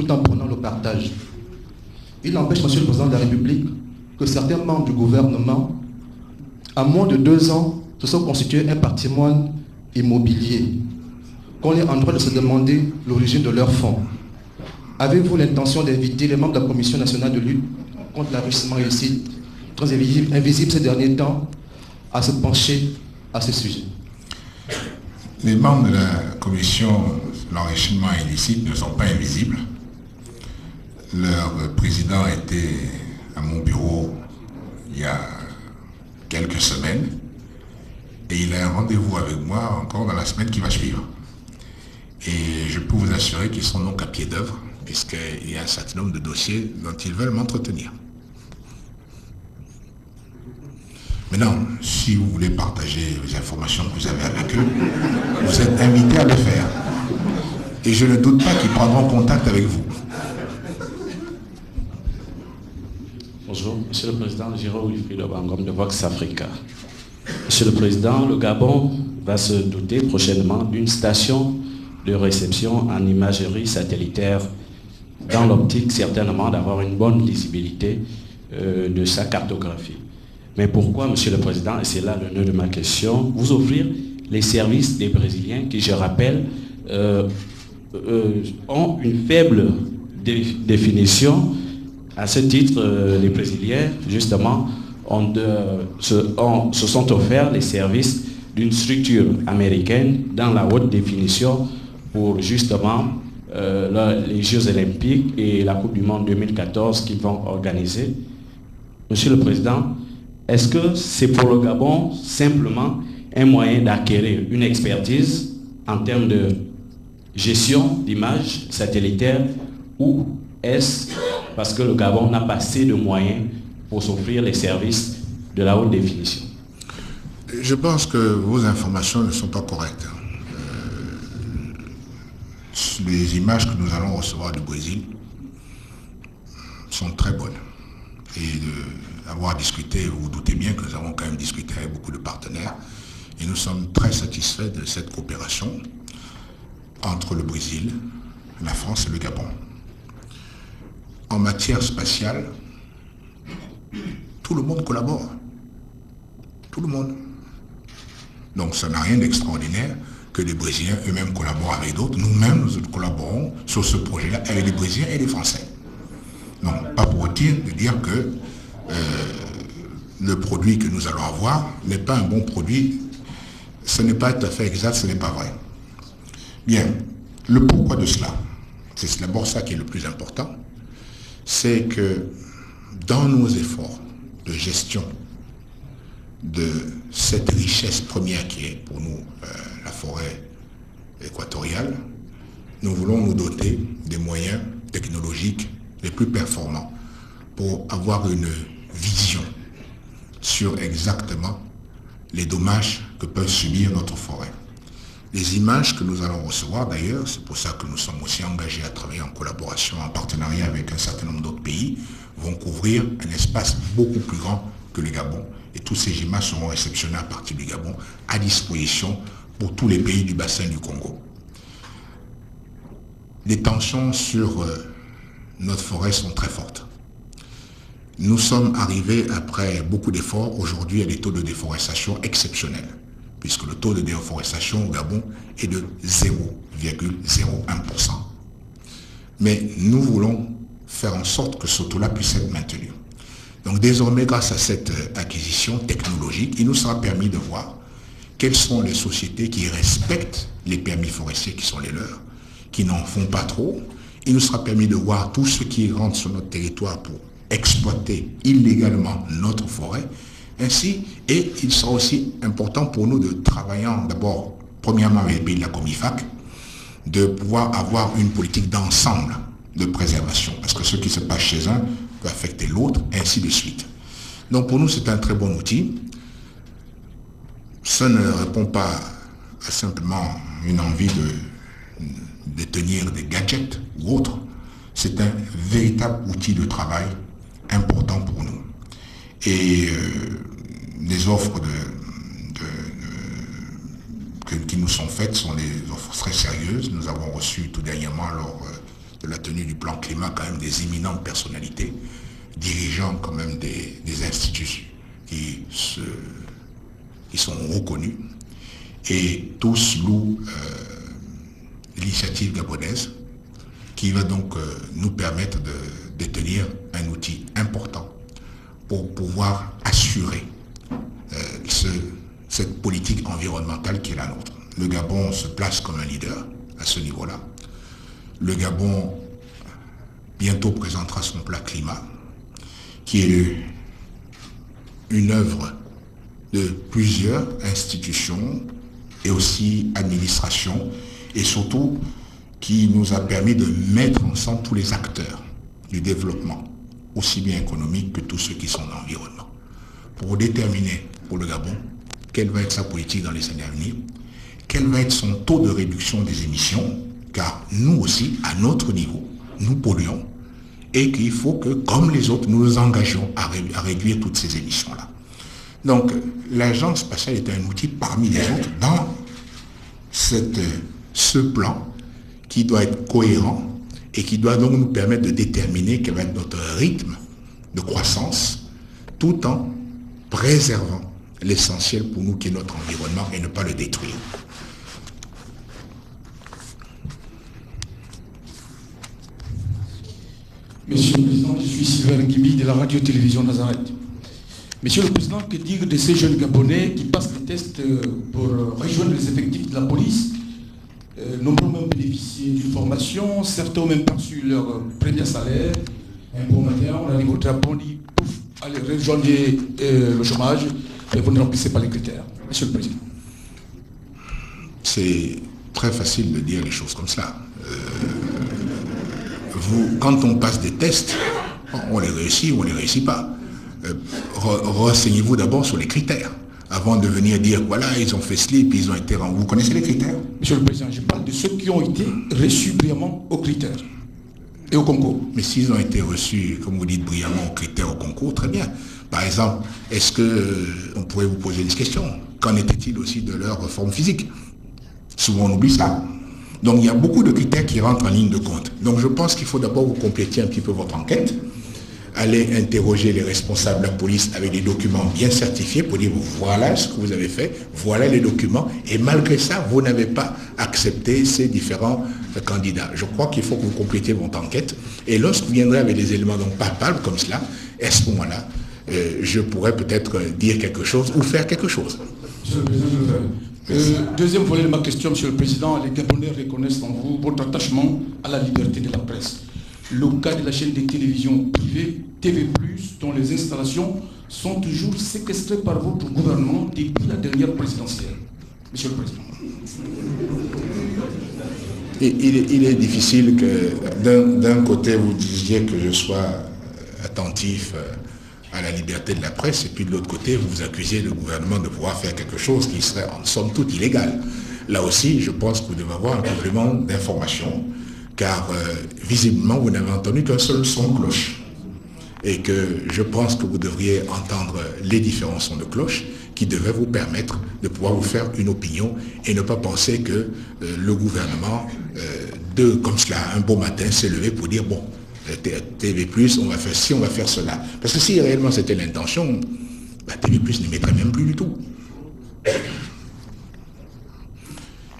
tout en prenant le partage. Il n'empêche, Monsieur le Président de la République, que certains membres du gouvernement, en moins de 2 ans, se sont constitués un patrimoine immobilier, qu'on est en droit de se demander l'origine de leurs fonds. Avez-vous l'intention d'inviter les membres de la Commission nationale de lutte contre l'enrichissement illicite, très invisible ces derniers temps, à se pencher à ce sujet? Les membres de la Commission de l'enrichissement illicite ne sont pas invisibles. Leur président était à mon bureau il y a quelques semaines et il a un rendez-vous avec moi encore dans la semaine qui va suivre. Et je peux vous assurer qu'ils sont donc à pied d'œuvre puisqu'il y a un certain nombre de dossiers dont ils veulent m'entretenir. Maintenant, si vous voulez partager les informations que vous avez avec eux, vous êtes invités à le faire. Et je ne doute pas qu'ils prendront contact avec vous. Bonjour, Monsieur le Président, Giro Wilfried Obangom de Vox Africa. Monsieur le Président, le Gabon va se doter prochainement d'une station de réception en imagerie satellitaire dans l'optique certainement d'avoir une bonne lisibilité de sa cartographie. Mais pourquoi, Monsieur le Président, et c'est là le nœud de ma question, vous offrir les services des Brésiliens qui, je rappelle, ont une faible définition. À ce titre, les Brésiliens, justement, se sont offerts les services d'une structure américaine dans la haute définition pour justement les Jeux Olympiques et la Coupe du Monde 2014 qu'ils vont organiser. Monsieur le Président, est-ce que c'est pour le Gabon simplement un moyen d'acquérir une expertise en termes de gestion d'images satellitaires ou est-ce parce que le Gabon n'a pas assez de moyens pour s'offrir les services de la haute définition? Je pense que vos informations ne sont pas correctes. Les images que nous allons recevoir du Brésil sont très bonnes. Et d'avoir discuté, vous vous doutez bien que nous avons quand même discuté avec beaucoup de partenaires et nous sommes très satisfaits de cette coopération entre le Brésil, la France et le Gabon. En matière spatiale, tout le monde collabore. Tout le monde. Donc ça n'a rien d'extraordinaire que les Brésiliens eux-mêmes collaborent avec d'autres. Nous-mêmes, nous collaborons sur ce projet-là avec les Brésiliens et les Français. Non, pas pour dire que le produit que nous allons avoir n'est pas un bon produit. Ce n'est pas tout à fait exact, ce n'est pas vrai. Bien, le pourquoi de cela, c'est d'abord ça qui est le plus important, c'est que dans nos efforts de gestion de cette richesse première qui est pour nous la forêt équatoriale, nous voulons nous doter des moyens technologiques les plus performants pour avoir une vision sur exactement les dommages que peut subir notre forêt. Les images que nous allons recevoir d'ailleurs, c'est pour ça que nous sommes aussi engagés à travailler en collaboration, en partenariat avec un certain nombre d'autres pays, vont couvrir un espace beaucoup plus grand que le Gabon et toutes ces images seront réceptionnées à partir du Gabon à disposition pour tous les pays du bassin du Congo. Les tensions sur notre forêt sont très fortes. Nous sommes arrivés, après beaucoup d'efforts, aujourd'hui à des taux de déforestation exceptionnels, puisque le taux de déforestation au Gabon est de 0,01%. Mais nous voulons faire en sorte que ce taux-là puisse être maintenu. Donc désormais, grâce à cette acquisition technologique, il nous sera permis de voir quelles sont les sociétés qui respectent les permis forestiers qui sont les leurs, qui n'en font pas trop. Il nous sera permis de voir tous ceux qui rentrent sur notre territoire pour exploiter illégalement notre forêt. Ainsi, et il sera aussi important pour nous de travailler d'abord, premièrement avec les pays de la Comifac, de pouvoir avoir une politique d'ensemble de préservation, parce que ce qui se passe chez un peut affecter l'autre, ainsi de suite. Donc pour nous, c'est un très bon outil. Ça ne répond pas à simplement une envie de tenir des gadgets ou autres. C'est un véritable outil de travail important pour nous. Et les offres qui nous sont faites sont des offres très sérieuses. Nous avons reçu tout dernièrement lors de la tenue du plan climat quand même des éminentes personnalités, dirigeants quand même des institutions qui sont reconnus, et tous louent l'initiative gabonaise qui va donc nous permettre de détenir un outil important pour pouvoir assurer cette politique environnementale qui est la nôtre. Le Gabon se place comme un leader à ce niveau-là. Le Gabon bientôt présentera son plan climat, qui est une œuvre de plusieurs institutions et aussi administrations, et surtout qui nous a permis de mettre ensemble tous les acteurs du développement, aussi bien économique que tous ceux qui sont dans l'environnement, pour déterminer pour le Gabon quelle va être sa politique dans les années à venir, quel va être son taux de réduction des émissions, car nous aussi, à notre niveau, nous polluons, et qu'il faut que, comme les autres, nous nous engagions à réduire toutes ces émissions-là. Donc, l'agence spatiale est un outil parmi les autres dans ce plan qui doit être cohérent et qui doit donc nous permettre de déterminer quel va être notre rythme de croissance, tout en préservant l'essentiel pour nous qui est notre environnement et ne pas le détruire. Monsieur le Président, je suis Sylvain Gibi de la radio-télévision Nazareth. Monsieur le Président, que dire de ces jeunes Gabonais qui passent les tests pour rejoindre les effectifs de la police? Nombreux ont même bénéficié d'une formation, certains ont même perçu leur premier salaire. Un bon matin, on arrive au drapeau, on dit, pouf, allez, rejoignez le chômage, et vous ne remplissez pas les critères. Monsieur le Président. C'est très facile de dire les choses comme ça. Quand on passe des tests, on les réussit ou on ne les réussit pas. Renseignez-vous d'abord sur les critères, avant de venir dire, voilà, ils ont fait cela, puis ils ont été rendus. Vous connaissez les critères? Monsieur le Président, je parle de ceux qui ont été reçus brillamment aux critères et au concours. Mais s'ils ont été reçus, comme vous dites, brillamment aux critères, au concours, très bien. Par exemple, est-ce qu'on pourrait vous poser des questions? Qu'en était-il aussi de leur forme physique? Souvent on oublie ça. Donc il y a beaucoup de critères qui rentrent en ligne de compte. Donc je pense qu'il faut d'abord vous compléter un petit peu votre enquête, aller interroger les responsables de la police avec des documents bien certifiés pour dire voilà ce que vous avez fait, voilà les documents, et malgré ça, vous n'avez pas accepté ces différents candidats. Je crois qu'il faut que vous complétiez votre enquête, et lorsque vous viendrez avec des éléments donc palpables comme cela, à ce moment-là, je pourrais peut-être dire quelque chose ou faire quelque chose. Monsieur le Président, deuxième volet de ma question, Monsieur le Président, les Gabonais reconnaissent en vous votre attachement à la liberté de la presse. Le cas de la chaîne de télévision privée TV+, dont les installations sont toujours séquestrées par votre gouvernement depuis la dernière présidentielle. Monsieur le Président. Il est difficile que d'un côté vous disiez que je sois attentif à la liberté de la presse, et puis de l'autre côté vous accusiez le gouvernement de pouvoir faire quelque chose qui serait en somme toute illégal. Là aussi, je pense que vous devez avoir un complément d'information, car visiblement vous n'avez entendu qu'un seul son de cloche, et que je pense que vous devriez entendre les différents sons de cloche qui devraient vous permettre de pouvoir vous faire une opinion et ne pas penser que le gouvernement, comme cela, un beau matin, s'est levé pour dire bon, TV+, on va faire ci, on va faire cela. Parce que si réellement c'était l'intention, TV+, ne mettrait même plus du tout.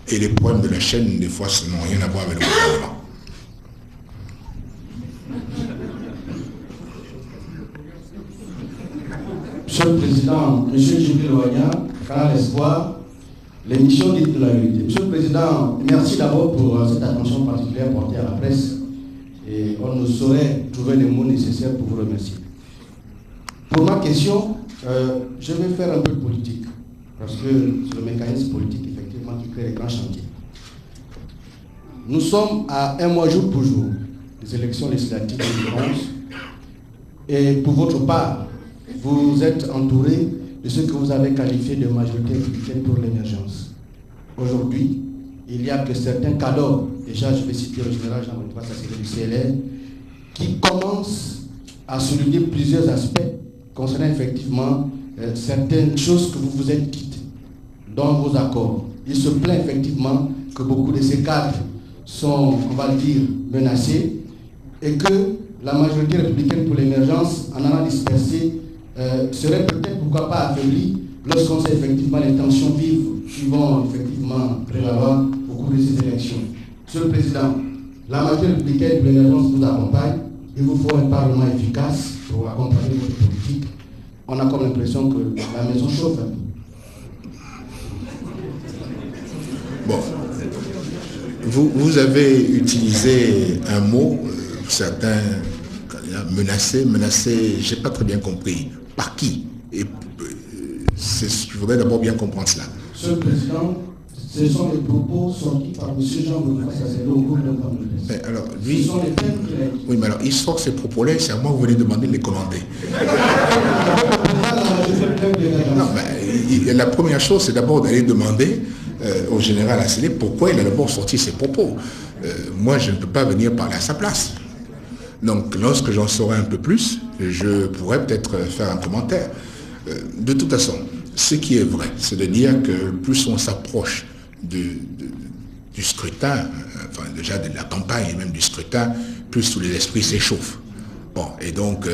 Et les problèmes de la chaîne, des fois, ça n'ont rien à voir avec le gouvernement. Monsieur le Président, Monsieur Jibril Ouagna, Canal Espoir, l'émission dit de la vérité. Monsieur le Président, merci d'abord pour cette attention particulière portée à la presse. Et on ne saurait trouver les mots nécessaires pour vous remercier. Pour ma question, je vais faire un peu de politique, parce que c'est le mécanisme politique effectivement qui crée les grands chantiers. Nous sommes à un mois jour pour jour des élections législatives de 2011, et pour votre part, vous êtes entouré de ce que vous avez qualifié de majorité républicaine pour l'émergence. Aujourd'hui, il n'y a que certains cadres, déjà je vais citer le général Jean-Baptiste Sassiré du CLR, qui commencent à souligner plusieurs aspects concernant effectivement certaines choses que vous vous êtes quittes dans vos accords. Il se plaint effectivement que beaucoup de ces cadres sont, on va le dire, menacés, et que la majorité républicaine pour l'émergence, en allant disperser, serait peut-être, pourquoi pas, affaiblie lorsqu'on sait effectivement les tensions vives qui vont effectivement prévaloir au cours de ces élections. Monsieur le Président, la majorité républicaine pour l'émergence vous accompagne. Il vous faut un parlement efficace pour accompagner votre politique. On a comme l'impression que la maison chauffe un peu. Bon, vous avez utilisé un mot, certains menacés, je n'ai pas très bien compris. Par qui? Et je voudrais d'abord bien comprendre cela. Monsieur le Président, ce sont les propos sortis par M. Jean Benoît Sasselot au cours d'un point de presse. Alors, lui, ce sont les thèmes qu'il a dit. Oui, mais alors, il sort ces propos-là, c'est à moi que vous venez demander de les commenter. Non, mais la première chose, c'est d'abord d'aller demander au général Asselé pourquoi il a d'abord sorti ses propos. Moi, je ne peux pas venir parler à sa place. Donc, lorsque j'en saurai un peu plus, je pourrais peut-être faire un commentaire. De toute façon, ce qui est vrai, c'est de dire que plus on s'approche du scrutin, enfin déjà de la campagne et même du scrutin, plus tous les esprits s'échauffent. Bon, et donc,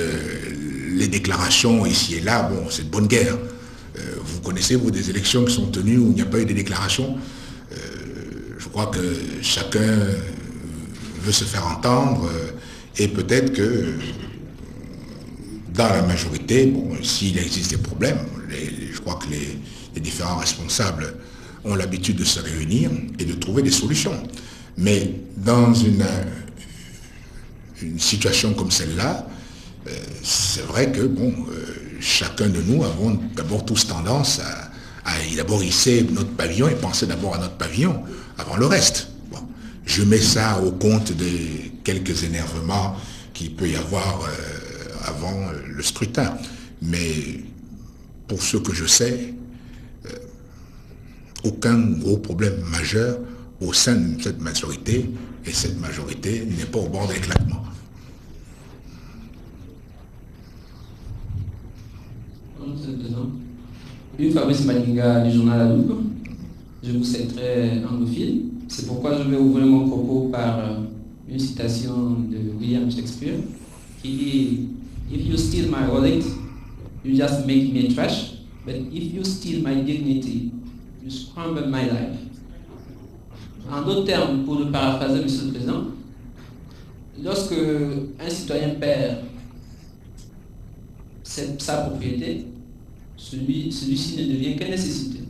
les déclarations ici et là, bon, c'est de bonne guerre. Vous connaissez, vous, des élections qui sont tenues où il n'y a pas eu de déclarations. Je crois que chacun veut se faire entendre et peut-être que dans la majorité, bon, s'il existe des problèmes, je crois que les différents responsables ont l'habitude de se réunir et de trouver des solutions. Mais dans une situation comme celle-là, c'est vrai que bon, chacun de nous avons d'abord tous tendance à d'abord hisser notre pavillon et penser d'abord à notre pavillon avant le reste. Bon, je mets ça au compte de quelques énervements qu'il peut y avoir avant le scrutin. Mais pour ce que je sais, aucun gros problème majeur au sein de cette majorité, et cette majorité n'est pas au bord de l'éclatement. Une Fabrice Malinga du journal La Loupe. Je vous sais très anglophile. C'est pourquoi je vais ouvrir mon propos par une citation de William Shakespeare qui dit "If you steal my wallet, you just make me trash, but if you steal my dignity, you scramble my life." En d'autres termes, pour le paraphraser, Monsieur le Président, lorsque un citoyen perd sa propriété, celui-ci ne devient qu'une nécessité.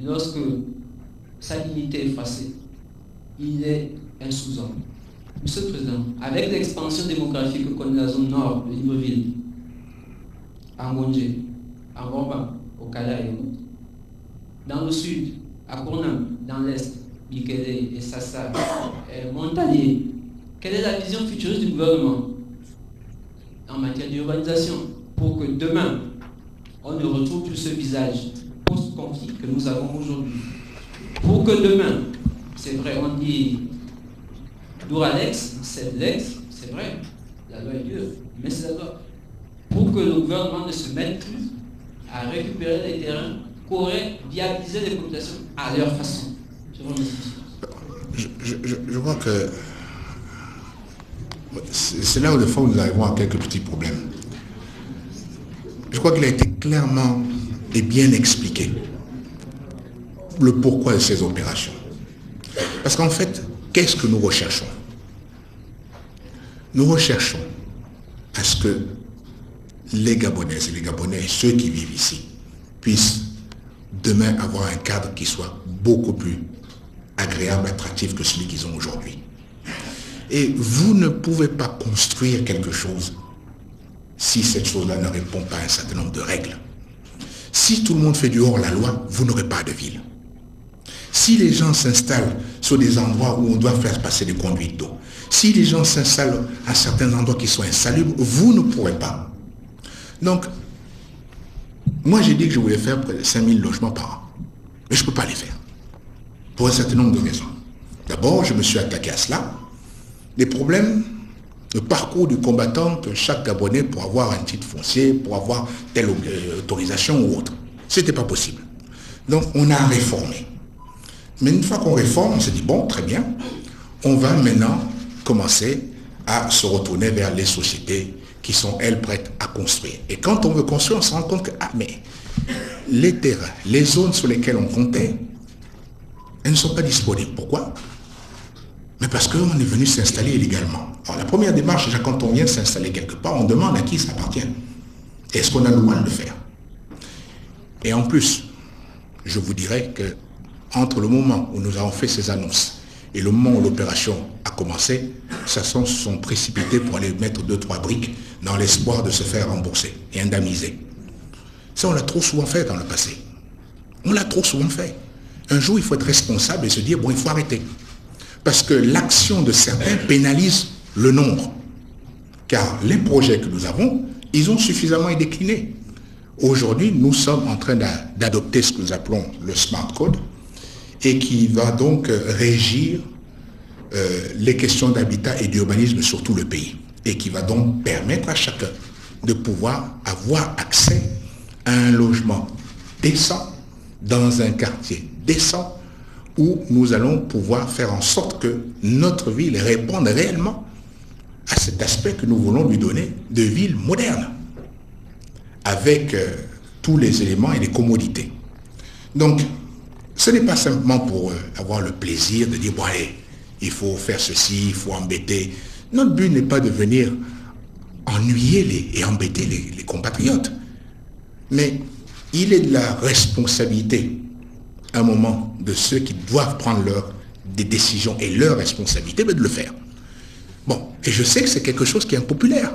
Lorsque sa dignité est effacée, il est un sous-homme. Monsieur le Président, avec l'expansion démographique que connaît la zone nord de Libreville, à Ngondje, à Morban, au Kala et autres, dans le sud, à Kournam, dans l'est, Bikele et Sassa, et Montalier, quelle est la vision futuriste du gouvernement en matière d'urbanisation pour que demain, on ne retrouve plus ce visage post-conflit que nous avons aujourd'hui? Pour que demain, c'est vrai, on dit Douralex, c'est l'ex, c'est vrai, la loi est dure, mais c'est la loi. Pour que le gouvernement ne se mette plus à récupérer les terrains qu'auraient viabilisé les populations à leur façon. Je vous remercie. Je crois que c'est là où, de fois, nous arrivons à quelques petits problèmes. Je crois qu'il a été clairement et bien expliqué le pourquoi de ces opérations. Parce qu'en fait, qu'est-ce que nous recherchons? Nous recherchons à ce que les Gabonaises et les Gabonais, ceux qui vivent ici, puissent demain avoir un cadre qui soit beaucoup plus agréable, attractif que celui qu'ils ont aujourd'hui. Et vous ne pouvez pas construire quelque chose si cette chose-là ne répond pas à un certain nombre de règles. Si tout le monde fait du hors-la-loi, vous n'aurez pas de ville. Si les gens s'installent sur des endroits où on doit faire passer des conduites d'eau, si les gens s'installent à certains endroits qui sont insalubres, vous ne pourrez pas. Donc, moi j'ai dit que je voulais faire près de 5000 logements par an. Mais je ne peux pas les faire. Pour un certain nombre de raisons. D'abord, je me suis attaqué à cela. Les problèmes, le parcours du combattant que chaque Gabonais pour avoir un titre foncier, pour avoir telle autorisation ou autre. Ce n'était pas possible. Donc on a réformé. Mais une fois qu'on réforme, on s'est dit, bon, très bien, on va maintenant commencer à se retourner vers les sociétés qui sont, elles, prêtes à construire. Et quand on veut construire, on se rend compte que, ah, mais les terrains, les zones sur lesquelles on comptait, elles ne sont pas disponibles. Pourquoi? Mais parce qu'on est venu s'installer illégalement. Alors la première démarche, déjà quand on vient s'installer quelque part, on demande à qui ça appartient. Est-ce qu'on a le droit de le faire? Et en plus, je vous dirais que entre le moment où nous avons fait ces annonces et le moment où l'opération a commencé, certains se sont précipités pour aller mettre 2-3 briques dans l'espoir de se faire rembourser et indemniser. Ça, on l'a trop souvent fait dans le passé. On l'a trop souvent fait. Un jour, il faut être responsable et se dire, bon, il faut arrêter. Parce que l'action de certains pénalise le nombre. Car les projets que nous avons, ils ont suffisamment décliné. Aujourd'hui, nous sommes en train d'adopter ce que nous appelons le Smart Code et qui va donc régir les questions d'habitat et d'urbanisme sur tout le pays et qui va donc permettre à chacun de pouvoir avoir accès à un logement décent dans un quartier décent où nous allons pouvoir faire en sorte que notre ville réponde réellement à cet aspect que nous voulons lui donner de ville moderne, avec tous les éléments et les commodités. Donc, ce n'est pas simplement pour avoir le plaisir de dire, bon allez, il faut faire ceci, il faut embêter. Notre but n'est pas de venir ennuyer et embêter les compatriotes. Mais il est de la responsabilité, à un moment, de ceux qui doivent prendre des décisions et leur responsabilité, de le faire. Bon, et je sais que c'est quelque chose qui est impopulaire.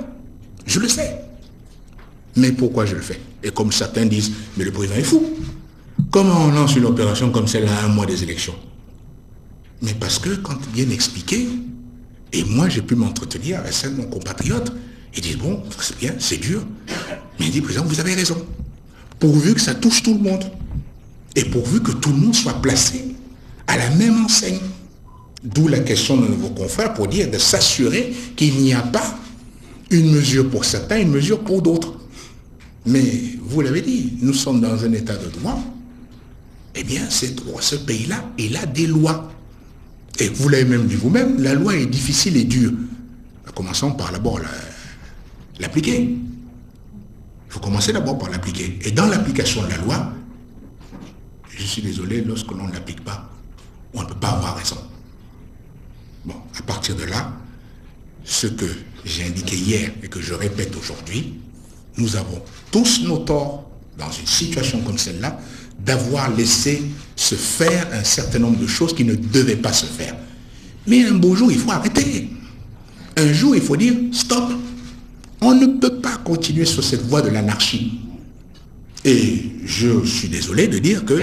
Je le sais. Mais pourquoi je le fais? Et comme certains disent, mais le président est fou. Comment on lance une opération comme celle-là à un mois des élections? Mais parce que quand bien expliqué, et moi j'ai pu m'entretenir avec certains de nos compatriotes, ils disent, bon, c'est bien, c'est dur, mais il dit, président, vous avez raison. Pourvu que ça touche tout le monde. Et pourvu que tout le monde soit placé à la même enseigne. D'où la question de vos confrères pour dire de s'assurer qu'il n'y a pas une mesure pour certains, une mesure pour d'autres. Mais vous l'avez dit, nous sommes dans un état de droit. Eh bien, ce pays-là, il a des lois. Et vous l'avez même dit vous-même, la loi est difficile et dure. Commençons par d'abord l'appliquer. Il faut commencer d'abord par l'appliquer. Et dans l'application de la loi, je suis désolé, lorsque l'on ne l'applique pas, on ne peut pas avoir raison. Bon, à partir de là, ce que j'ai indiqué hier et que je répète aujourd'hui, nous avons tous nos torts dans une situation comme celle-là d'avoir laissé se faire un certain nombre de choses qui ne devaient pas se faire. Mais un beau jour, il faut arrêter. Un jour, il faut dire stop. On ne peut pas continuer sur cette voie de l'anarchie. Et je suis désolé de dire que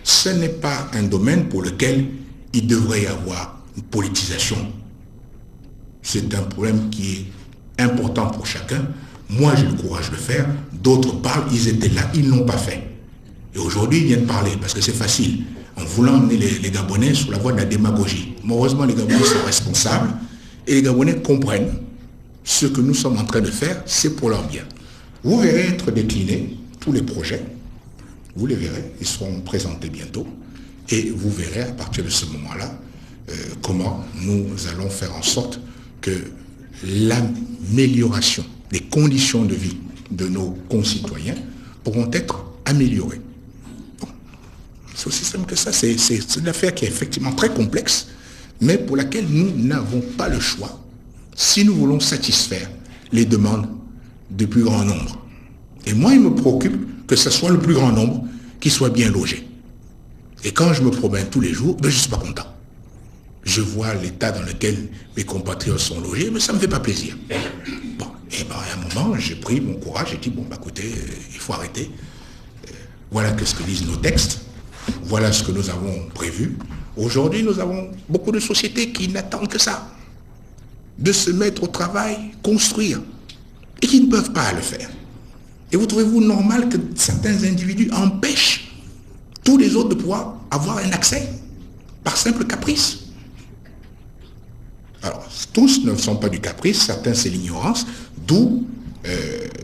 ce n'est pas un domaine pour lequel il devrait y avoir une politisation. C'est un problème qui est important pour chacun. Moi, j'ai le courage de le faire. D'autres parlent, ils étaient là, ils ne l'ont pas fait. Et aujourd'hui, ils viennent parler, parce que c'est facile, en voulant emmener les Gabonais sur la voie de la démagogie. Mais heureusement, les Gabonais sont responsables, et les Gabonais comprennent ce que nous sommes en train de faire, c'est pour leur bien. Vous verrez être déclinés tous les projets, vous les verrez, ils seront présentés bientôt, et vous verrez à partir de ce moment-là comment nous allons faire en sorte que l'amélioration des conditions de vie de nos concitoyens pourront être améliorées. Bon, c'est aussi simple que ça, c'est une affaire qui est effectivement très complexe, mais pour laquelle nous n'avons pas le choix si nous voulons satisfaire les demandes du plus grand nombre. Et moi, il me préoccupe que ce soit le plus grand nombre qui soit bien logé. Et quand je me promène tous les jours, ben, je ne suis pas content. Je vois l'état dans lequel mes compatriotes sont logés, mais ça ne me fait pas plaisir. Bon, et ben, à un moment, j'ai pris mon courage, j'ai dit, bon, bah, écoutez, il faut arrêter. Voilà ce que disent nos textes. Voilà ce que nous avons prévu. Aujourd'hui, nous avons beaucoup de sociétés qui n'attendent que ça. De se mettre au travail, construire. Et qui ne peuvent pas le faire. Et vous trouvez-vous normal que certains individus empêchent tous les autres de pouvoir avoir un accès par simple caprice? Alors, tous ne sont pas du caprice, certains c'est l'ignorance, d'où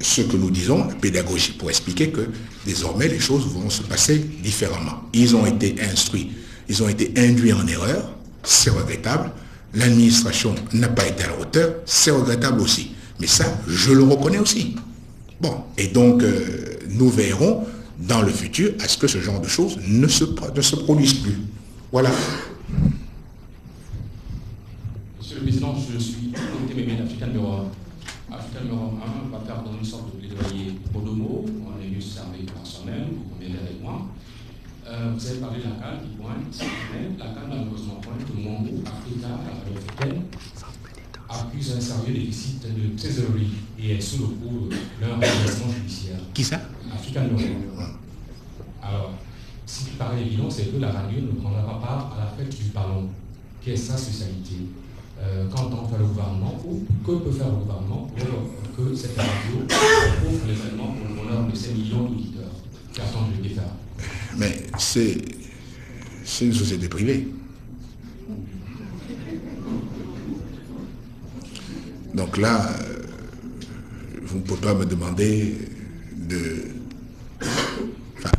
ce que nous disons, la pédagogie, pour expliquer que désormais les choses vont se passer différemment. Ils ont été instruits, ils ont été induits en erreur, c'est regrettable, l'administration n'a pas été à la hauteur, c'est regrettable aussi. Mais ça, je le reconnais aussi. Bon, et donc, nous verrons dans le futur à ce que ce genre de choses ne se produisent plus. Voilà. Monsieur le Président, je suis Témémé d'Africa numéro 1. Africa numéro 1 va faire dans une sorte de plaidoyer pour deux mots. On est venu servir personnel, vous conviendrez avec moi. Vous avez parlé de la CAN qui pointe, mais la CAN malheureusement pointe que le monde Africa, la radio africaine, accuse un sérieux déficit de trésorerie et est sous le coup d'un redressement judiciaire. Qui ça? Africa numéro 1. Alors, ce qui paraît évident, c'est que la radio ne prendra pas part à la fête du ballon, qui est sa spécialité. Qu'entend faire le gouvernement ou que peut faire le gouvernement pour que cette radio ouvre l'événement pour le bonheur de ces millions d'auditeurs qui attendent le défaire? Mais c'est une société privée. Donc là, vous ne pouvez pas me demander de... Enfin,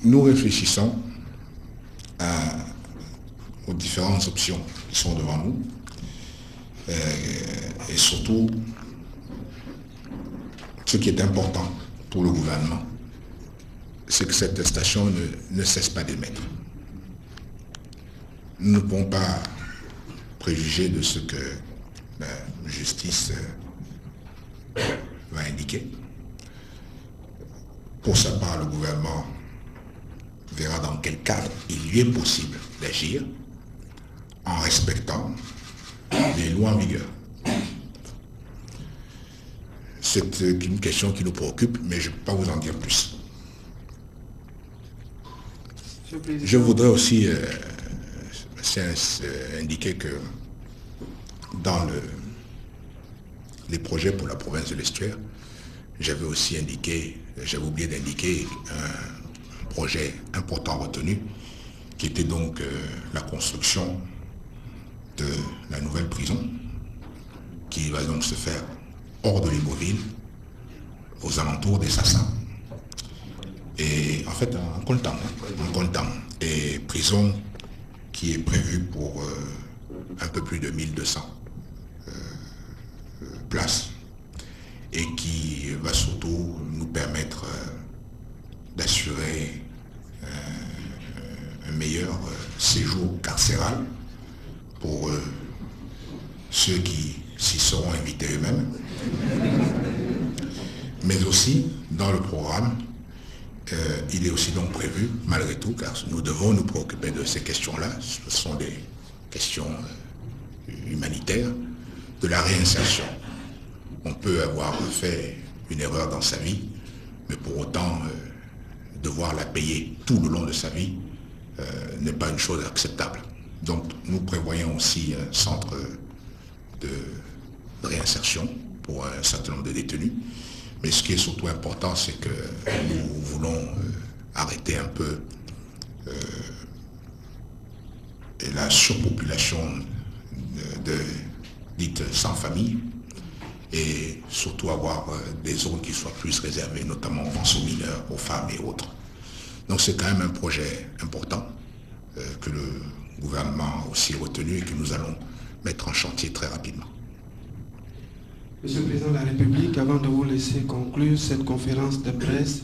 nous réfléchissons aux différentes options qui sont devant nous. Et surtout, ce qui est important pour le gouvernement, c'est que cette station ne cesse pas d'émettre. Nous ne pouvons pas préjuger de ce que la justice va indiquer. Pour sa part, le gouvernement verra dans quel cadre il lui est possible d'agir en respectant les lois en vigueur. C'est une question qui nous préoccupe, mais je ne peux pas vous en dire plus. Je voudrais aussi indiquer que dans les projets pour la province de l'Estuaire, j'avais oublié d'indiquer un projet important retenu, qui était donc la construction de la nouvelle prison, qui va donc se faire hors de Libreville, aux alentours des Sassans. Et en fait, en comptant. Et prison qui est prévue pour un peu plus de 1200 places et qui va surtout nous permettre d'assurer un meilleur séjour carcéral pour ceux qui s'y seront invités eux-mêmes. Mais aussi, dans le programme, il est aussi donc prévu, malgré tout, car nous devons nous préoccuper de ces questions-là, ce sont des questions humanitaires, de la réinsertion. On peut avoir fait une erreur dans sa vie, mais pour autant, devoir la payer tout le long de sa vie n'est pas une chose acceptable. Donc nous prévoyons aussi un centre de réinsertion pour un certain nombre de détenus. Mais ce qui est surtout important, c'est que nous voulons arrêter un peu la surpopulation dites sans famille et surtout avoir des zones qui soient plus réservées, notamment aux mineurs, aux femmes et autres. Donc c'est quand même un projet important que le gouvernement a aussi retenu et que nous allons mettre en chantier très rapidement. Monsieur le Président de la République, avant de vous laisser conclure cette conférence de presse,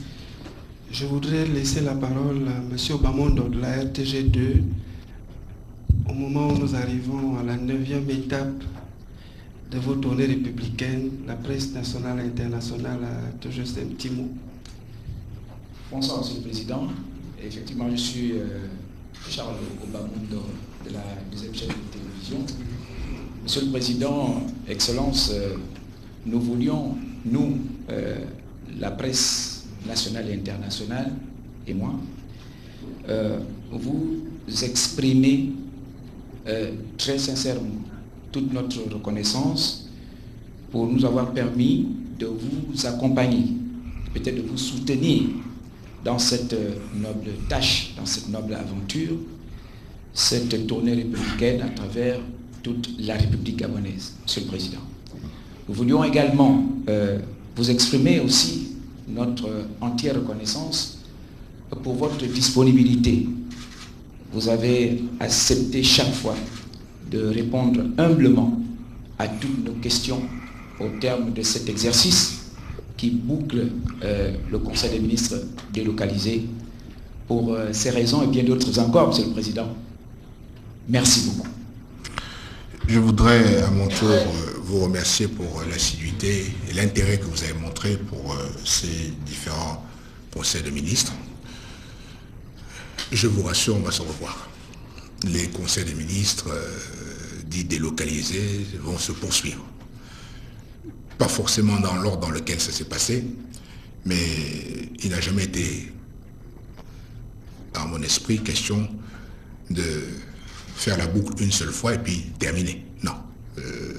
je voudrais laisser la parole à M. Obamondo de la RTG2 au moment où nous arrivons à la 9e étape de vos tournées républicaines. La presse nationale et internationale a tout juste un petit mot. Bonsoir, Monsieur le Président. Effectivement, je suis Charles Obamondo de la 2e chaîne de télévision. Monsieur le Président, Excellence, nous voulions, nous, la presse nationale et internationale, et moi, vous exprimer très sincèrement toute notre reconnaissance pour nous avoir permis de vous accompagner, peut-être de vous soutenir dans cette noble tâche, dans cette noble aventure, cette tournée républicaine à travers toute la République gabonaise, Monsieur le Président. Nous voulions également vous exprimer aussi notre entière reconnaissance pour votre disponibilité. Vous avez accepté chaque fois de répondre humblement à toutes nos questions au terme de cet exercice qui boucle le Conseil des ministres délocalisé. Pour ces raisons et bien d'autres encore, Monsieur le Président, merci beaucoup. Je voudrais à mon tour vous remercier pour l'assiduité et l'intérêt que vous avez montré pour ces différents conseils de ministres. Je vous rassure, on va se revoir. Les conseils de ministres dits délocalisés vont se poursuivre. Pas forcément dans l'ordre dans lequel ça s'est passé, mais il n'a jamais été, dans mon esprit, question de faire la boucle une seule fois et puis terminer. Non,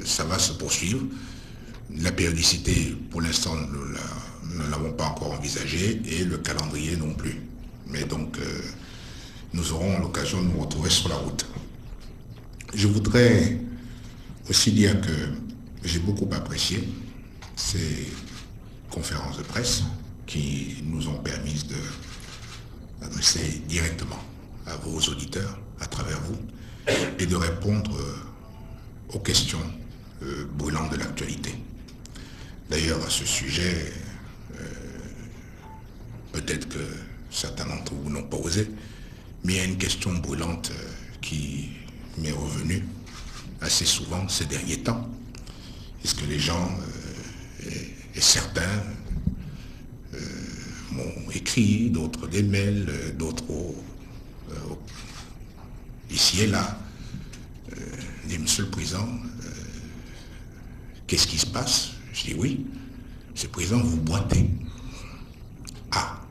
ça va se poursuivre. La périodicité, pour l'instant, nous ne l'avons pas encore envisagée et le calendrier non plus. Mais donc, nous aurons l'occasion de nous retrouver sur la route. Je voudrais aussi dire que j'ai beaucoup apprécié ces conférences de presse qui nous ont permis d'adresser directement à vos auditeurs, à travers vous, et de répondre aux questions brûlantes de l'actualité. D'ailleurs, à ce sujet, peut-être que certains d'entre vous n'ont pas osé, mais il y a une question brûlante qui m'est revenue assez souvent ces derniers temps. Est-ce que les gens, et certains, m'ont écrit, d'autres des mails, d'autres ici et là, dit Monsieur le Président, qu'est-ce qui se passe? Je dis oui, Monsieur le Président, vous boitez. Ah,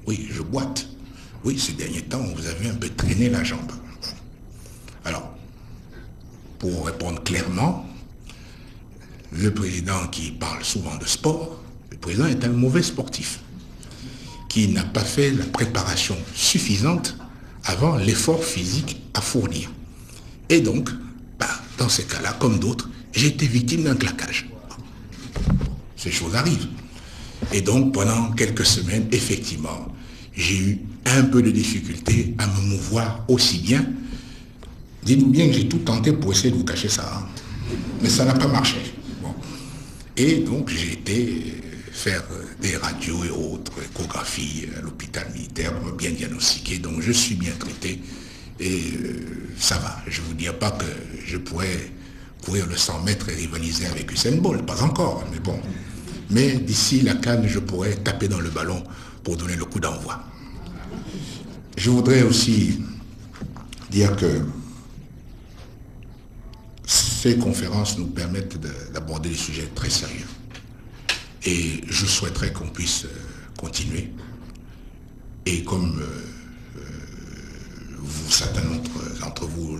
oui, je boite. Oui, ces derniers temps, vous avez un peu traîné la jambe. Alors, pour répondre clairement, le président qui parle souvent de sport, le président est un mauvais sportif, qui n'a pas fait la préparation suffisante avant l'effort physique à fournir. Et donc, dans ces cas-là, comme d'autres, j'ai été victime d'un claquage. Ces choses arrivent. Et donc, pendant quelques semaines, effectivement, j'ai eu un peu de difficulté à me mouvoir aussi bien. Dites-vous bien que j'ai tout tenté pour essayer de vous cacher ça, hein. Mais ça n'a pas marché. Bon. Et donc, j'ai été faire des radios et autres, échographies à l'hôpital militaire pour me bien diagnostiquer. Donc, je suis bien traité et ça va. Je ne vous dis pas que je pourrais courir le 100 mètres et rivaliser avec Usain Bolt, pas encore, mais bon. Mais d'ici la CAN, je pourrais taper dans le ballon pour donner le coup d'envoi. Je voudrais aussi dire que ces conférences nous permettent d'aborder des sujets très sérieux. Et je souhaiterais qu'on puisse continuer. Et comme certains d'entre vous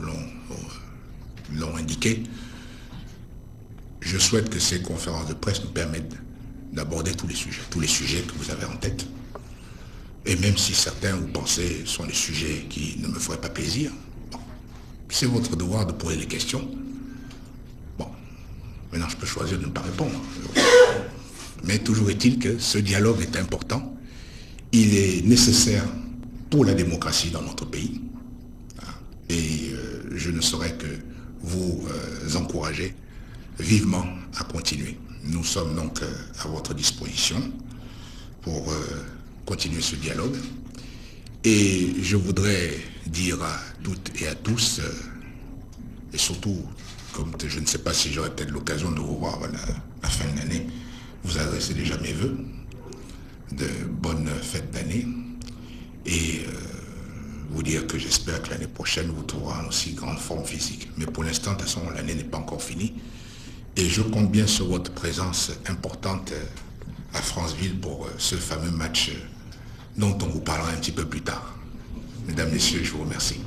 l'ont indiqué, je souhaite que ces conférences de presse nous permettent d'aborder tous les sujets que vous avez en tête. Et même si certains, vous pensez, sont des sujets qui ne me feraient pas plaisir, bon, c'est votre devoir de poser des questions. Bon, maintenant je peux choisir de ne pas répondre. Mais toujours est-il que ce dialogue est important. Il est nécessaire pour la démocratie dans notre pays. Et je ne saurais que vous encourager vivement à continuer. Nous sommes donc à votre disposition pour continuer ce dialogue. Et je voudrais dire à toutes et à tous, et surtout, comme je ne sais pas si j'aurai peut-être l'occasion de vous voir à la fin de l'année, vous adresser déjà mes voeux de bonnes fêtes d'année et vous dire que j'espère que l'année prochaine vous trouverez en aussi grande forme physique. Mais pour l'instant, de toute façon, l'année n'est pas encore finie. Et je compte bien sur votre présence importante à Franceville pour ce fameux match dont on vous parlera un petit peu plus tard. Mesdames, Messieurs, je vous remercie.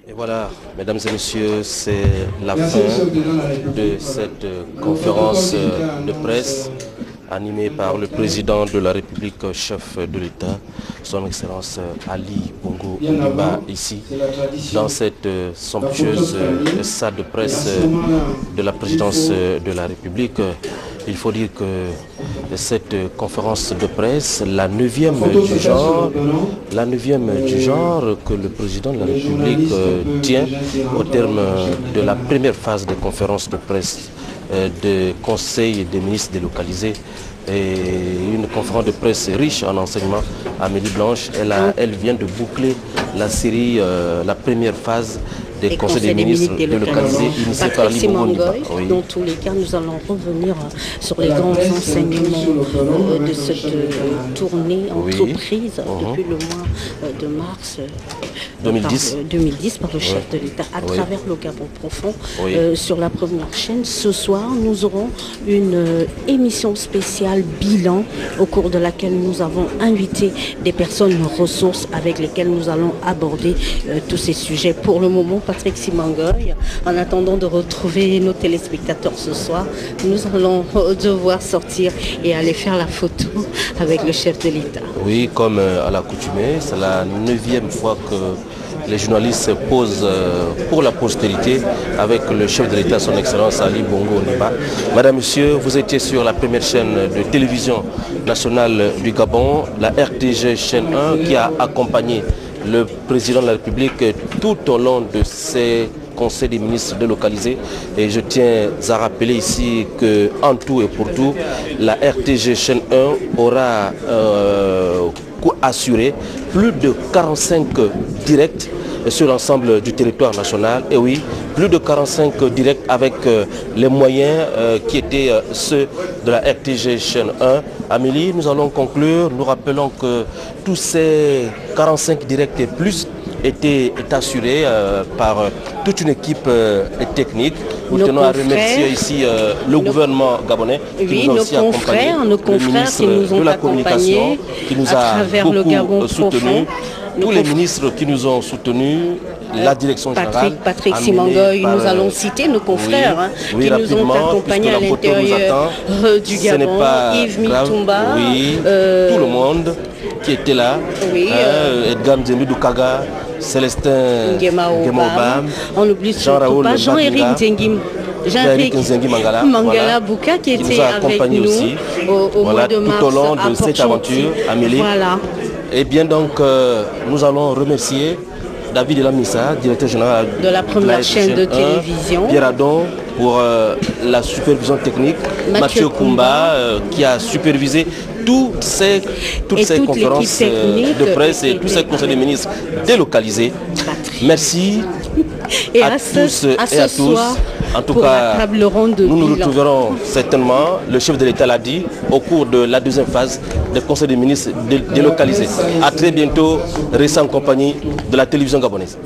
Et voilà, mesdames et messieurs, c'est la fin de cette conférence de presse animé par le président de la République, chef de l'État, son Excellence Ali Bongo Ondimba, ici, dans cette somptueuse salle de presse de la présidence de la République. Il faut dire que cette conférence de presse, la 9e du genre que le président de la République tient au terme de la première phase de conférence de presse de Conseil des ministres délocalisés, et une conférence de presse riche en enseignements. Amélie Blanche, elle vient de boucler la série, la première phase des conseils des ministres délocalisés initiés par Ali Bongo Ondimba. Oui. Dans tous les cas, nous allons revenir sur les grands enseignements de cette tournée entreprise depuis le mois de mars 2010 par le chef de l'État à travers le Gabon profond. Sur la première chaîne, ce soir, nous aurons une émission spéciale bilan au cours de laquelle nous avons invité des personnes ressources avec lesquelles nous allons aborder tous ces sujets. Pour le moment, Patrick Simangoy, en attendant de retrouver nos téléspectateurs ce soir, nous allons devoir sortir et aller faire la photo avec le chef de l'État. Oui, comme à l'accoutumée, c'est la 9e fois que les journalistes se posent pour la postérité avec le chef de l'État, son Excellence Ali Bongo Ondimba. Madame, Monsieur, vous étiez sur la première chaîne de télévision nationale du Gabon, la RTG chaîne 1, qui a accompagné le président de la République tout au long de ces conseils des ministres délocalisés. Et je tiens à rappeler ici qu'en tout et pour tout, la RTG chaîne 1 aura assuré plus de 45 directs sur l'ensemble du territoire national. Et oui, plus de 45 directs avec les moyens qui étaient ceux de la RTG chaîne 1. Amélie, nous allons conclure. Nous rappelons que tous ces 45 directs et plus étaient assurés par toute une équipe technique. Nous tenons à remercier ici le gouvernement gabonais qui nous a aussi accompagnés, le ministre de la Communication qui nous a beaucoup soutenus, tous les ministres qui nous ont soutenus, la direction générale. Patrick Simangoy, nous allons citer nos confrères qui nous ont accompagnés à l'intérieur du Gabon, Yves Mitumba, tout le monde qui était là, Edgar Nzembi-Doukaga, Célestin Nguema-Obam, on n'oublie surtout pas Jean-Éric Nzengi Mangala Bouka qui était avec nous aussi, au mois de mars, tout au long de cette aventure, Amélie. Et bien donc, nous allons remercier David Elamissa, directeur général de la première chaîne de télévision, Pierre Adon pour la supervision technique, Mathieu Koumba qui a supervisé toutes ces conférences de presse et tous ces conseils des ministres délocalisés. Merci à tous et à tous. En tout cas, nous nous retrouverons certainement, le chef de l'État l'a dit, au cours de la deuxième phase des conseils des ministres délocalisés. A très bientôt, restez en compagnie de la télévision gabonaise.